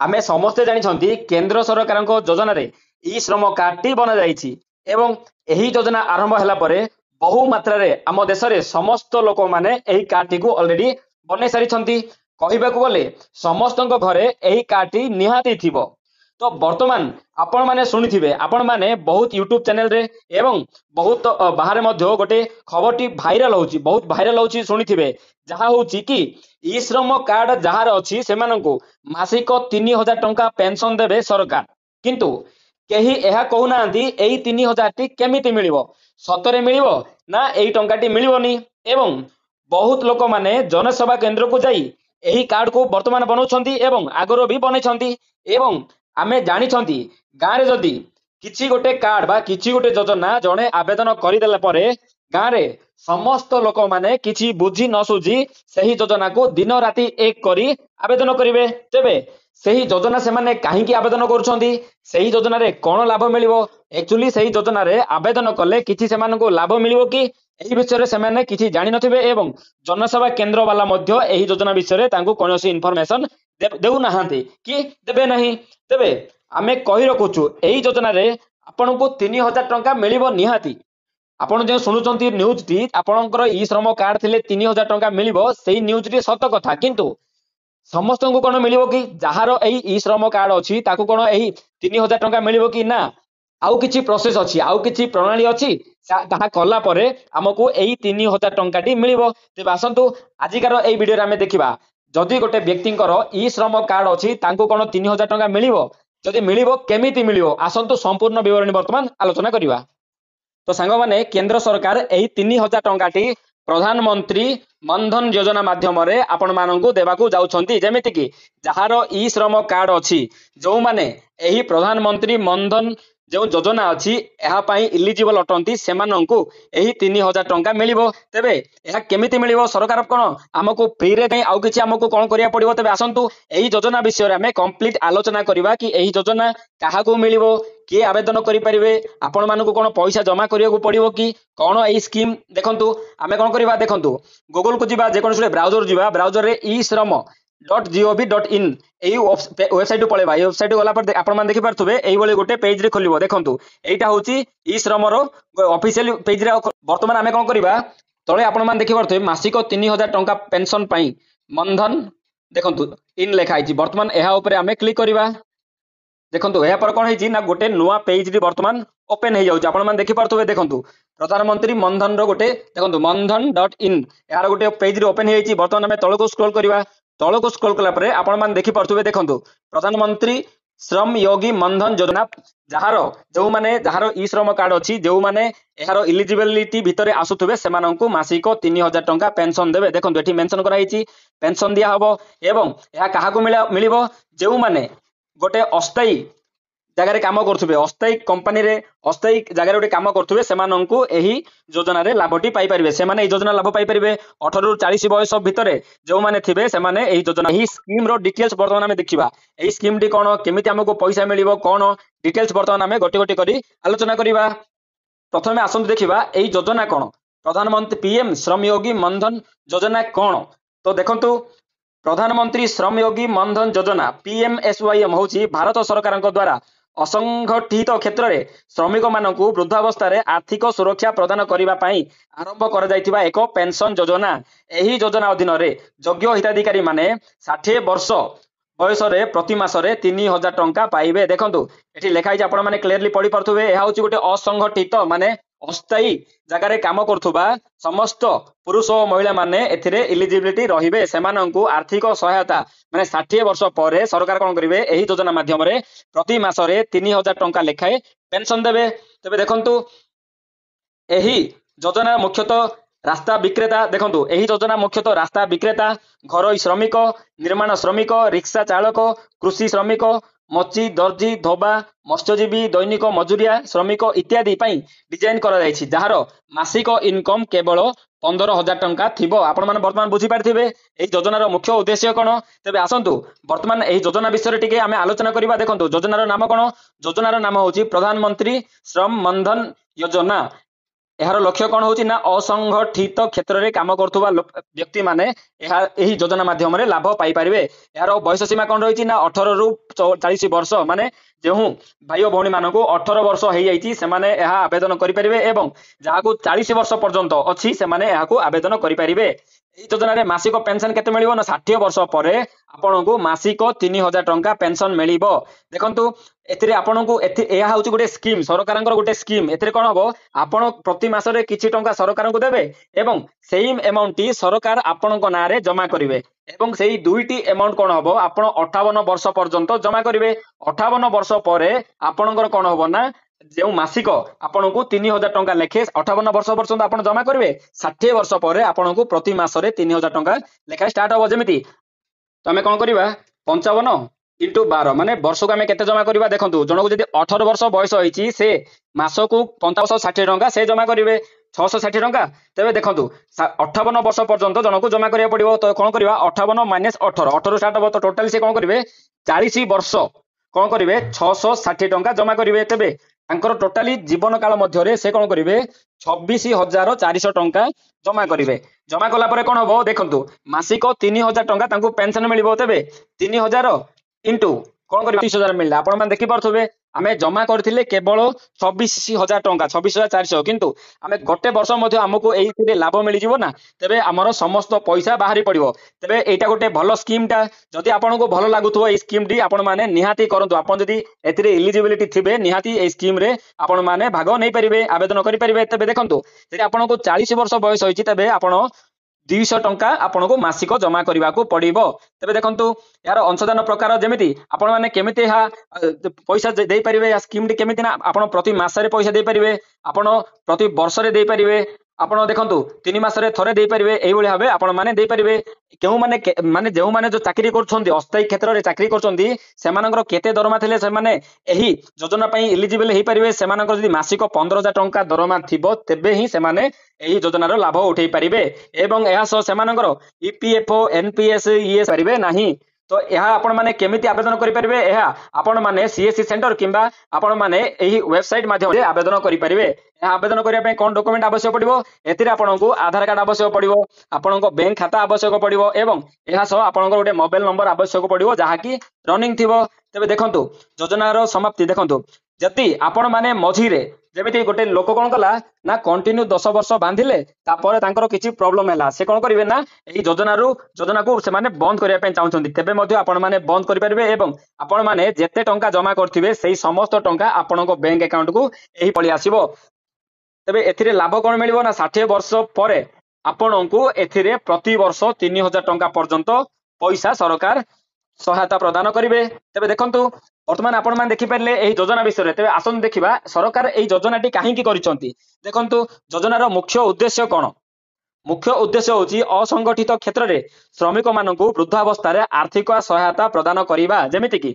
आमे समस्ते जानी केंद्र सरकार योजन ई श्रम कार्ड टी बना जाइछि एवं एही योजना आरंभ होला परे बहु मात्रा रे आम देश रे समस्त लोक माने एही कार्ड टी को ऑलरेडी बनै सारी कहबाकू गले समस्त घरे एही कार्ड टी निहाती थिबो। तो वर्तमान आपण माने शुणिथिबे आपण माने बहुत यूट्यूब चैनल रे एवं बहुत बाहर मध्य गोटे खबर टी भाइराल होची बहुत भाइराल होची शुणिथिबे जहा होची कि ई श्रम कार्ड जहार अछि सेमानंकु मासिक 3000 टंका पेंशन देबे सरकार किंतु केही एहा कहूनांती एई 3000 टी केमिति मिलिबो सतरे मिलिबो ना एई टंका टी मिलिबोनी एवं बहुत लोक माने जनसेवा केंद्र को जाई एही कार्ड को वर्तमान बनाउछंती एवं आगरो भी बनैछंती एवं आमे जानिछंती गाँव रे जदी किछि गोटे कार्ड बा किछि गोटे योजना जणे आवेदन करिदेला परे गाँव रे समस्त लोक माने किछि बुझी न सुझी सही योजना को दिन राति एक करी आवेदन करिवे तेबे सही योजना से माने काहींकी आवेदन करूछंती सही योजना रे कोन लाभ मिलिबो एक्चुअली सही योजना रे आवेदन कले किछि सेमानको लाभ मिलिबो कि एही विषय रे सेमाने किछि जानि नथिबे एवं जनसेवा केंद्र वाला मध्य एही योजना विषय रे तांको कोनोसी इन्फॉर्मेशन देउ नाहांती कि देबे नहीं तेबे आमे कहि रखुछु एही योजना रे आपनको 3000 टंका मिलिबो निहाती आपण जे सुनुचंती न्यूज टी आपणकर ई श्रम कार्ड थिले 3000 टंका मिलिबो सेही न्यूज टी सत कथा किंतु समस्त को कोन मिलिबो कि जहार एही ई श्रम कार्ड अछि ताको कोन एही 3000 टंका मिलिबो कि ना आउ किछि प्रोसेस अछि आउ किछि प्रणाली अछि ताहा कला परे हमकु एही 3000 टंका टी मिलिबो तेबे आसंतु आजिकार एही वीडियो रे हमें देखिबा जदि गोटे व्यक्तिंकर ई श्रम कार्ड अछि तांको कोन 3000 टंका मिलिबो जदि मिलिबो केमिति मिलिबो आसंतु संपूर्ण विवरणी वर्तमान आलोचना करिवा। तो सांग माने केंद्र सरकार एही 3000 टंका टी प्रधानमंत्री मनधन योजना माध्यम रे आपण माननकु देबाकू जाउछंती जेमिति कि जहार ई श्रम कार्ड अछि जो माने एही प्रधानमंत्री मनधन जो योजना अछि एहा पई इलिजिबल अटंती सेमाननकु एही 3000 टंका मिलिबो तेबे एहा केमिति मिलिबो सरकार कोन हमकु फ्री रे नै आउ किछि हमकु कोन करिया पड़िबो तेबे आसंतु एही योजना विषय रे हमें कंप्लीट आलोचना करिवा कि एही योजना काहाकू मिलिबो किए आवेदन करि परिबे आपण मानकु कोन पैसा जमा करियाकू पड़िबो कि कोन एही स्कीम देखंतु आमे कोन करिवा देखंतु गूगल को जिबा जे कोन ब्राउजर जिबा ब्राउजर रे ई श्रम .gov.in एही वेबसाइट पळेबा ए वेबसाइट गला पर आपण मान देखि परथुबे एही बळे गोटे पेज रे खोलिबो देखंतु एटा होची ई श्रम रो ऑफिशियल पेज रे वर्तमान आमे कोन करिबा तळे आपण मान देखि परथुबे मासिक 3000 टंका पेंशन पई मनधन देखंतु इन लेखा आइची वर्तमान एहा ऊपर आमे क्लिक करिबा देखंतु एहा पर कोन हेची ना गोटे नुवा पेज रे वर्तमान ओपन हे जाउची आपण मान देखि परथुबे देखंतु प्रधानमंत्री मनधन रो गोटे देखंतु मनधन.in यार गोटे पेज रे ओपन हेची वर्तमान आमे तळको स्क्रॉल करिबा तळको स्क्रॉल कला परे आपण मान देखि परथुबे देखंतु प्रधानमंत्री श्रम योगी मनधन योजना जहार जो माने जहार ई श्रम कार्ड अछि जो माने एहार इलिजिबिलिटी भितरे आसुथबे सेमानंकु मासिक 3000 टंका पेंशन देबे देखंतु एठी मेंशन करा हिची पेंशन दिया हबो एवं एहा काहाकू मिलिबो जो माने गोटे अस्थायी जगह रे काम करथुबे अस्थायी कंपनी रे अस्थायी जगह रे काम करथुबे सेमानंकु एही योजना रे लाभटी पाई परिबे सेमाने एही योजना लाभ पाई परिबे 18 रु 40 बयस भितरे जो माने थिबे सेमाने एही योजना एही स्कीम रो डिटेल्स वर्तमान हमें देखिबा एही स्कीम टी कोन केमिति हमको पैसा मिलिबो कोन डिटेल्स वर्तमान हमें गोटी गोटी करी आलोचना करिबा। प्रथमे आसंतु देखिबा एही योजना कोन प्रधानमंत्री पीएम श्रम योगी मनधन योजना कोन तो देखंतु प्रधानमंत्री श्रम योगी मनधन योजना पीएमएसवाईएम होची भारत सरकार द्वारा असंगठित क्षेत्र में श्रमिक मानकु वृद्धावस्था रे आर्थिक सुरक्षा प्रदान करिबा पई आरंभ कर जायतिबा एक पेंशन योजना एही योजना अधीन रे योग्य हिताधिकारी माने 60 वर्ष बयस रे प्रति मास रे 3000 टंका पाइबे देखंतु एठी लेखा हिज आपण माने क्लियरली पढी परथुबे एहा होची गोटे असंगठित माने अस्थायी जगह रे काम करथुबा समस्त पुरुष और महिला माने एथिरे इलिजिबिलिटी रहिबे सेमानंकु आर्थिक सहायता माने 60 वर्ष पर सरकार कोन करिवे एही योजना माध्यम रे प्रति मास रे 3000 टंका लेखाए पेंशन देबे तबे देखंतु एही योजना मुख्यतः रास्ता विक्रेता देखंतु एही योजना मुख्यतः रास्ता विक्रेता घर श्रमिक निर्माण श्रमिक रिक्शा चालक कृषि श्रमिक मची दर्जी धोबा मत्स्यजीवी दैनिक मजुरिया श्रमिक इत्यादि पई डिजाइन करा जायछि जहार मासिक इनकम केवल 15,000 टंका थिबो आपण माने वर्तमान बुझी पारथिबे एही योजनार मुख्य उद्देश्य कोन तबे आसंतु वर्तमान एही योजना विषय रे टिके हमें आलोचना करिबा देखंतु योजनार नाम कोन योजनार नाम होछि प्रधानमंत्री श्रम मनधन योजना ଏହାର ଲକ୍ଷ୍ୟ କ'ଣ ହେଉଛି ନା ଅସଂଗଠିତ କ୍ଷେତ୍ରରେ କାମ କରୁଥିବା ବ୍ୟକ୍ତିମାନେ ଏହି ଯୋଜନା ମାଧ୍ୟମରେ ଲାଭ ପାଇପାରିବେ। ଏହାର ବୟସ ସୀମା କ'ଣ ରହିଛି ନା 18 ରୁ 40 ବର୍ଷ, ମାନେ ଯେଉଁ ଭାଇ ଓ ଭଉଣୀ ମାନଙ୍କୁ 18 ବର୍ଷ ହେଇଯାଇଛି ସେମାନେ ଏହା ଆବେଦନ କରିପାରିବେ ଏବଂ ଯାହାକୁ 40 ବର୍ଷ ପର୍ଯ୍ୟନ୍ତ ଅଛି ସେମାନେ ଏହାକୁ ଆବେଦନ କରିପାରିବେ। এই ଯୋଜନାରେ ମାସିକ ପେନସନ କେତେ ମିଳିବ ନା 60 ବର୍ଷ ପରେ ଆପଣଙ୍କୁ ମାସିକ 3000 ଟଙ୍କା ପେନସନ ମିଳିବ। ଦେଖନ୍ତୁ ଏଥିରେ ଆପଣଙ୍କୁ ଏହା ହେଉଛି ଗୋଟେ ସ୍କିମ୍, ସରକାରଙ୍କର ଗୋଟେ ସ୍କିମ୍। ଏଥିରେ କ'ଣ ହବ, ଆପଣ ପ୍ରତି ମାସରେ କିଛି ଟଙ୍କା ସରକାରଙ୍କୁ ଦେବେ ଏବଂ ସେଇ ଆମାଉଣ୍ଟଟି ସରକାର ଆପଣଙ୍କ ନାଁରେ ଜମା କରିବେ ଏବଂ ସେଇ ଦୁଇଟି ଆମାଉଣ୍ଟ କ'ଣ ହବ, ଆପଣ 58 ବର୍ଷ ପର୍ଯ୍ୟନ୍ତ ଜମା କରିବେ। 58 ବର୍ଷ ପରେ ଆପଣଙ୍କର କ'ଣ ହବ ନା ଯେଉଁ ମାସିକ ଆପଣଙ୍କୁ 3000 ଟଙ୍କା ଲେଖେ 58 ବର୍ଷ ପର୍ଯ୍ୟନ୍ତ ଆପଣ ଜମା କରିବେ। 60 ବର୍ଷ ପରେ ଆପଣଙ୍କୁ ପ୍ରତି ମାସରେ 3000 ଟଙ୍କା ଲେଖାଏଁ ଷ୍ଟାର୍ଟ ହବ। ଯେମିତି ତ ଆମେ କ'ଣ କରିବା, 55 × 12 ମାନେ ବର୍ଷକୁ ଆମେ କେତେ ଜମା କରିବା। ଦେଖନ୍ତୁ ଜଣକୁ ଯଦି 18 ବର୍ଷ ବୟସ ହେଇଛି ସେ ମାସକୁ 5560 ଟଙ୍କା ସେ ଜମା କରିବେ, 660 ଟଙ୍କା। ତେବେ ଦେଖନ୍ତୁ 58 ବର୍ଷ ପର୍ଯ୍ୟନ୍ତ ଜଣକୁ ଜମା କରିବାକୁ ପଡିବ। ତ କ'ଣ କରିବା, 58 - 18, 18 ଷ୍ଟାର୍ଟ ହବ। ତ ଟୋଟାଲି ସେ କ'ଣ କରିବେ, 40 ବର୍ଷ କ'ଣ କରିବେ 660 ଟଙ୍କା ଜମା କରିବେ। ତେବେ ତାଙ୍କର ଟୋଟାଲି ଜୀବନ କାଳ ମଧ୍ୟରେ ସେ କ'ଣ କରିବେ 26,400 ଟଙ୍କା ଜମା କରିବେ। ଜମା କଲା ପରେ କ'ଣ ହବ, ଦେଖନ୍ତୁ ମାସିକ 3000 ଟଙ୍କା ତାଙ୍କୁ ପେନସନ ମିଳିବ। ତେବେ 3000 ଇଣ୍ଟୁ କ'ଣ କରିବେ 30,000 ମିଳିଲା। ଆପଣମାନେ ଦେଖିପାରୁଥିବେ ଆମେ ଜମା କରିଥିଲେ କେବଳ 26,000 ଟଙ୍କା 26,400, କିନ୍ତୁ ଆମେ ଗୋଟେ ବର୍ଷ ମଧ୍ୟ ଆମକୁ ଏଇଥିରେ ଲାଭ ମିଳିଯିବ ନା। ତେବେ ଆମର ସମସ୍ତ ପଇସା ବାହାରି ପଡିବ। ତେବେ ଏଇଟା ଗୋଟେ ଭଲ ସ୍କିମ୍ଟା। ଯଦି ଆପଣଙ୍କୁ ଭଲ ଲାଗୁଥିବ ଏଇ ସ୍କିମ୍ଟି ଆପଣମାନେ ନିହାତି କରନ୍ତୁ। ଆପଣ ଯଦି ଏଥିରେ ଇଲିଜିବିଲିଟି ଥିବେ ନିହାତି ଏଇ ସ୍କିମ୍ରେ ଆପଣମାନେ ଭାଗ ନେଇପାରିବେ, ଆବେଦନ କରିପାରିବେ। ତେବେ ଦେଖନ୍ତୁ ଯଦି ଆପଣଙ୍କୁ 40 ବର୍ଷ ବୟସ ହେଇଛି ତେବେ ଆପଣ 200 ଟଙ୍କା ଆପଣଙ୍କୁ ମାସିକ ଜମା କରିବାକୁ ପଡିବ। ତେବେ ଦେଖନ୍ତୁ ଏହାର ଅଂଶଦାନ ପ୍ରକାର ଯେମିତି ଆପଣମାନେ କେମିତି ଏହା ପଇସା ଦେଇପାରିବେ। ଏହା ସ୍କିମ୍ଟି କେମିତି ନା ଆପଣ ପ୍ରତି ମାସରେ ପଇସା ଦେଇପାରିବେ, ଆପଣ ପ୍ରତି ବର୍ଷରେ ଦେଇପାରିବେ, ଆପଣ ଦେଖନ୍ତୁ 3 ମାସରେ ଥରେ ଦେଇପାରିବେ। ଏଇଭଳି ଭାବେ ଆପଣମାନେ ଦେଇପାରିବେ। ମାନେ ଯେଉଁମାନେ ଯୋଉ ଚାକିରି କରୁଛନ୍ତି ଅସ୍ଥାୟୀ କ୍ଷେତ୍ରରେ ଚାକିରି କରୁଛନ୍ତି ସେମାନଙ୍କର କେତେ ଦରମା ଥିଲେ ସେମାନେ ଏହି ଯୋଜନା ପାଇଁ ଇଲିଜିବଲ ହେଇପାରିବେ। ସେମାନଙ୍କର ଯଦି ମାସିକ 15,000 ଟଙ୍କା ଦରମା ଥିବ ତେବେ ହିଁ ସେମାନେ ଏହି ଯୋଜନାର ଲାଭ ଉଠେଇ ପାରିବେ ଏବଂ ଏହା ସହ ସେମାନଙ୍କର ଇପିଏଫଓ ଏନପିଏସ ଇଏସ ପାରିବେ ନାହିଁ। ତ ଏହା ଆପଣମାନେ କେମିତି ଆବେଦନ କରିପାରିବେ, ଏହା ଆପଣମାନେ ସିଏସସି ସେଣ୍ଟର କିମ୍ବା ଆପଣମାନେ ଏହି ୱେବସାଇଟ ମାଧ୍ୟମରେ ଆବେଦନ କରିପାରିବେ। ଏହା ଆବେଦନ କରିବା ପାଇଁ କ'ଣ ଡକୁମେଣ୍ଟ ଆବଶ୍ୟକ ପଡିବ, ଏଥିରେ ଆପଣଙ୍କୁ ଆଧାର କାର୍ଡ ଆବଶ୍ୟକ ପଡିବ, ଆପଣଙ୍କ ବ୍ୟାଙ୍କ ଖାତା ଆବଶ୍ୟକ ପଡିବ ଏବଂ ଏହା ସହ ଆପଣଙ୍କର ଗୋଟେ ମୋବାଇଲ ନମ୍ବର ଆବଶ୍ୟକ ପଡିବ ଯାହାକି ରନିଂ ଥିବ। ତେବେ ଦେଖନ୍ତୁ ଯୋଜନାର ସମାପ୍ତି ଦେଖନ୍ତୁ, ଯଦି ଆପଣମାନେ ମଝିରେ ଯେମିତି ଗୋଟେ ଲୋକ କ'ଣ କଲା ନା କଣ୍ଟିନ୍ୟୁ 10 ବର୍ଷ ବାନ୍ଧିଲେ ତାପରେ ତାଙ୍କର କିଛି ପ୍ରୋବ୍ଲେମ ହେଲା, ସେ କ'ଣ କରିବେ ନା ଏହି ଯୋଜନାକୁ ସେମାନେ ବନ୍ଦ କରିବା ପାଇଁ ଚାହୁଁଛନ୍ତି ତେବେ ମଧ୍ୟ ଆପଣମାନେ ବନ୍ଦ କରିପାରିବେ ଏବଂ ଆପଣମାନେ ଯେତେ ଟଙ୍କା ଜମା କରିଥିବେ ସେଇ ସମସ୍ତ ଟଙ୍କା ଆପଣଙ୍କ ବ୍ୟାଙ୍କ ଆକାଉଣ୍ଟକୁ ଏହି ପଳି ଆସିବ। ତେବେ ଏଥିରେ ଲାଭ କ'ଣ ମିଳିବ ନା 60 ବର୍ଷ ପରେ ଆପଣଙ୍କୁ ଏଥିରେ ପ୍ରତି ବର୍ଷ 3000 ଟଙ୍କା ପର୍ଯ୍ୟନ୍ତ ପଇସା ସରକାର ସହାୟତା ପ୍ରଦାନ କରିବେ। ତେବେ ଦେଖନ୍ତୁ ବର୍ତ୍ତମାନ ଆପଣମାନେ ଦେଖିପାରିଲେ ଏହି ଯୋଜନା ବିଷୟରେ। ତେବେ ଆସନ୍ତୁ ଦେଖିବା ସରକାର ଏହି ଯୋଜନାଟି କାହିଁକି କରିଛନ୍ତି। ଦେଖନ୍ତୁ ଯୋଜନାର ମୁଖ୍ୟ ଉଦ୍ଦେଶ୍ୟ କ'ଣ, ମୁଖ୍ୟ ଉଦ୍ଦେଶ୍ୟ ହେଉଛି ଅସଂଗଠିତ କ୍ଷେତ୍ରରେ ଶ୍ରମିକ ମାନଙ୍କୁ ବୃଦ୍ଧାବସ୍ଥାରେ ଆର୍ଥିକ ସହାୟତା ପ୍ରଦାନ କରିବା। ଯେମିତିକି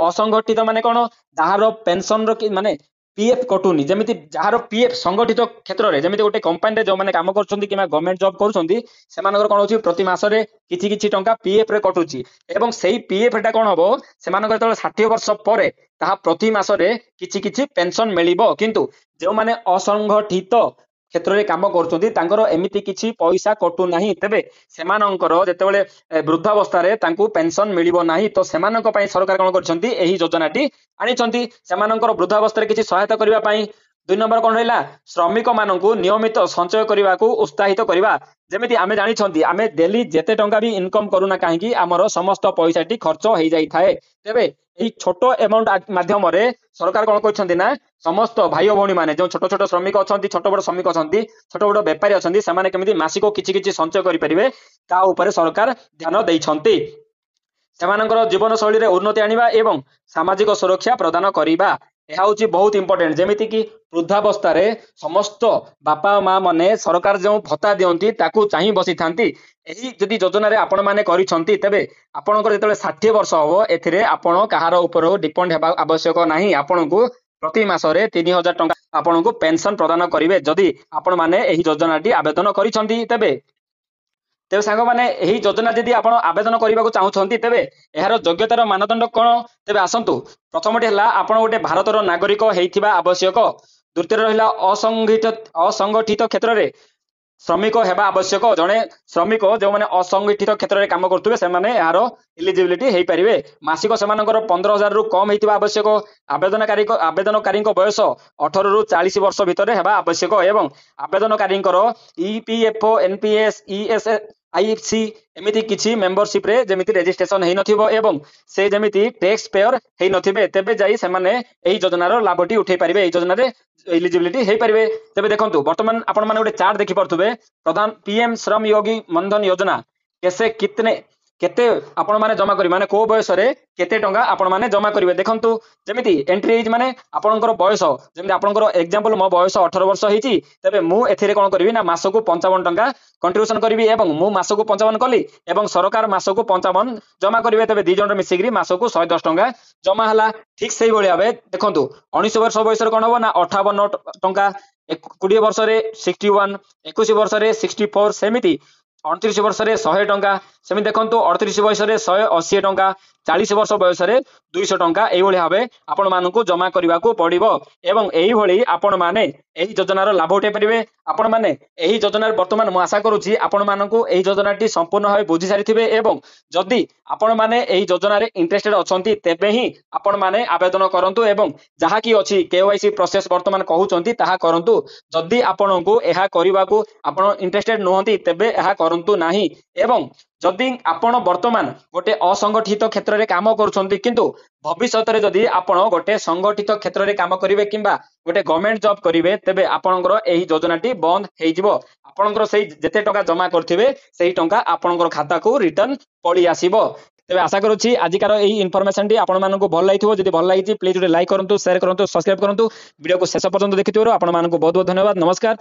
ଅସଂଗଠିତ ମାନେ କ'ଣ, ଯାହାର ପେନସନର ମାନେ ପିଏଫ କଟୁନି, ଯେମିତି ଯାହାର ପିଏଫ ସଂଗଠିତ କ୍ଷେତ୍ରରେ ଯେମିତି ଗୋଟେ କମ୍ପାନୀରେ ଯେଉଁମାନେ କାମ କରୁଛନ୍ତି କିମ୍ବା ଗଭର୍ଣ୍ଣମେଣ୍ଟ ଜବ୍ କରୁଛନ୍ତି ସେମାନଙ୍କର କ'ଣ ହେଉଛି ପ୍ରତି ମାସରେ କିଛି କିଛି ଟଙ୍କା ପିଏଫ ରେ କଟୁଛି ଏବଂ ସେଇ ପିଏଫ ଟା କ'ଣ ହବ ସେମାନଙ୍କର ଯେତେବେଳେ 60 ବର୍ଷ ପରେ ତାହା ପ୍ରତି ମାସରେ କିଛି କିଛି ପେନସନ ମିଳିବ। କିନ୍ତୁ ଯେଉଁମାନେ ଅସଂଗଠିତ କ୍ଷେତ୍ରରେ କାମ କରୁଛନ୍ତି ତାଙ୍କର ଏମିତି କିଛି ପଇସା କଟୁ ନାହିଁ। ତେବେ ସେମାନଙ୍କର ଯେତେବେଳେ ବୃଦ୍ଧାବସ୍ଥାରେ ତାଙ୍କୁ ପେନସନ ମିଳିବ ନାହିଁ। ତ ସେମାନଙ୍କ ପାଇଁ ସରକାର କ'ଣ କରିଛନ୍ତି ଏହି ଯୋଜନାଟି ଆଣିଛନ୍ତି, ସେମାନଙ୍କର ବୃଦ୍ଧାବସ୍ଥାରେ କିଛି ସହାୟତା କରିବା ପାଇଁ। 2 ନମ୍ବର କ'ଣ ରହିଲା, ଶ୍ରମିକ ମାନଙ୍କୁ ନିୟମିତ ସଞ୍ଚୟ କରିବାକୁ ଉତ୍ସାହିତ କରିବା। ଯେମିତି ଆମେ ଜାଣିଛନ୍ତି ଆମେ ଡେଲି ଯେତେ ଟଙ୍କା ବି ଇନକମ କରୁନା କାହିଁକି ଆମର ସମସ୍ତ ପଇସାଟି ଖର୍ଚ୍ଚ ହେଇଯାଇଥାଏ। ତେବେ ଏହି ଛୋଟ ଆମାଉଣ୍ଟ ମାଧ୍ୟମରେ ସରକାର କ'ଣ କରିଛନ୍ତି ନା ସମସ୍ତ ଭାଇ ଓ ଭଉଣୀ ମାନେ ଯେଉଁ ଛୋଟ ଛୋଟ ଶ୍ରମିକ ଅଛନ୍ତି, ଛୋଟ ବଡ଼ ଶ୍ରମିକ ଅଛନ୍ତି, ଛୋଟ ବଡ଼ ବେପାରୀ ଅଛନ୍ତି, ସେମାନେ କେମିତି ମାସିକ କିଛି କିଛି ସଞ୍ଚୟ କରିପାରିବେ ତା ଉପରେ ସରକାର ଧ୍ୟାନ ଦେଇଛନ୍ତି। ସେମାନଙ୍କର ଜୀବନ ଶୈଳୀରେ ଉନ୍ନତି ଆଣିବା ଏବଂ ସାମାଜିକ ସୁରକ୍ଷା ପ୍ରଦାନ କରିବା ଏହା ହେଉଛି ବହୁତ ଇମ୍ପୋର୍ଟାଣ୍ଟ। ଯେମିତିକି ବୃଦ୍ଧାବସ୍ଥାରେ ସମସ୍ତ ବାପା ମା ମାନେ ସରକାର ଯେଉଁ ଭତ୍ତା ଦିଅନ୍ତି ତାକୁ ଚାହିଁ ବସିଥାନ୍ତି। ଏହି ଯଦି ଯୋଜନାରେ ଆପଣମାନେ କରିଛନ୍ତି ତେବେ ଆପଣଙ୍କର ଯେତେବେଳେ 60 ବର୍ଷ ହବ ଏଥିରେ ଆପଣ କାହାର ଉପରକୁ ଡିପେଣ୍ଡ ହେବା ଆବଶ୍ୟକ ନାହିଁ। ଆପଣଙ୍କୁ ପ୍ରତି ମାସରେ 3000 ଟଙ୍କା ଆପଣଙ୍କୁ ପେନସନ ପ୍ରଦାନ କରିବେ ଯଦି ଆପଣମାନେ ଏହି ଯୋଜନାଟି ଆବେଦନ କରିଛନ୍ତି। ତେବେ ସାଙ୍ଗମାନେ ଏହି ଯୋଜନା ଯଦି ଆପଣ ଆବେଦନ କରିବାକୁ ଚାହୁଁଛନ୍ତି ତେବେ ଏହାର ଯୋଗ୍ୟତାର ମାନଦଣ୍ଡ କ'ଣ, ତେବେ ଆସନ୍ତୁ ପ୍ରଥମଟି ହେଲା ଆପଣ ଗୋଟେ ଭାରତର ନାଗରିକ ହେଇଥିବା ଆବଶ୍ୟକ। द्वितीय रहिला असंगठित क्षेत्र रे श्रमिक हेबा आवश्यक जड़े श्रमिक जो मैंने असंगठित क्षेत्र में काम करते यार इलिजिबिलिटी हो पारे मासिक से 15,000 रु कम होता आवश्यक आवेदनकारी बयस 18 रु 40 वर्ष भितर हेबा आवश्यक एवं आवेदनकारी ईपीएफओ एनपीएस आईसी एमती किसी मेंबरशिप रे जमिति रजिस्ट्रेशन हो नथिबो एवं से जमिति टैक्स पेयर हो नथिबे तेबे जाई से माने एही योजनार लाभटी उठे पारिबे एही योजना रे एलिजिबिलिटी हो पारिबे। तेबे देखंतु वर्तमान आपण माने गोटे चार्ट देखि परथुबे प्रधान पीएम श्रम योगी मनधन योजना कैसे कितने केते आपण माने जमा करी माने को बयस रे केते टंका आपण माने जमा करिवे देखंतु जेमिति एंट्री एज माने आपणकर बयस जेमिति आपणकर एग्जांपल मो बयस 18 वर्ष होईची तबे मु एथिरे कोन करबी ना मासको 55 टंका कंट्रीब्यूशन करबी एवं मु मासको 55 कली एवं सरकार मासको 55 जमा करिवे तबे दी जण मिसिग्री मासको 110 टंका जमा हला ठीक सेही भली भाबे देखंतु 19 वर्ष बयस रे कोन हो ना 58 टंका 20 वर्ष रे 61 21 वर्ष रे 64 सेमिति 29 वर्ष रे 100 टंका सेमि देखंतु 38 वर्ष रे 180 टंका 40 वर्ष बयस रे 200 टंका एई भली भाबे आपण मानकु जमा करिवा को पड़िबो एवं एई भली आपण माने एही योजनार लाभ उठे परिबे। आपण माने एही योजनार वर्तमान मु आशा करूची आपण मानकु एही योजनाटी संपूर्ण भाबे बुझी सारिथिबे एवं जदि आपण माने एही योजना रे इंटरेस्टेड अछंती तेबे ही आपण माने आवेदन करंतु एवं जहा की अछि केवाईसी प्रोसेस वर्तमान कहउचंती ताहा करंतु जदि आपणकु एहा करिवाकू आपण इंटरेस्टेड नहंती तेबे एहा करंतु नाही एवं जदि आपण वर्तमान गोटे असंगठित क्षेत्र रे काम करूछंती किंतु भविष्यत रे जदि आपण गोटे संगठित क्षेत्र रे काम करिवे किंबा गोटे गवर्नमेंट जॉब करिवे तेबे आपणकर एही योजनाटी बंद हेइ जिवो आपणकर सेही जेते टंका जमा करथिबे सेही टंका आपणकर खाता को रिटर्न पड़ी आसीबो। तेबे आशा करूची आजिकार एही इन्फॉर्मेशन टी आपण मानकु भल लागिथिबो जदि भल लागिची प्लीज गोटे लाइक करंतु शेयर करंतु सब्सक्राइब करंतु वीडियो को शेष पर्यंत देखिथिबारो आपण मानकु बहुत बहुत धन्यवाद नमस्कार।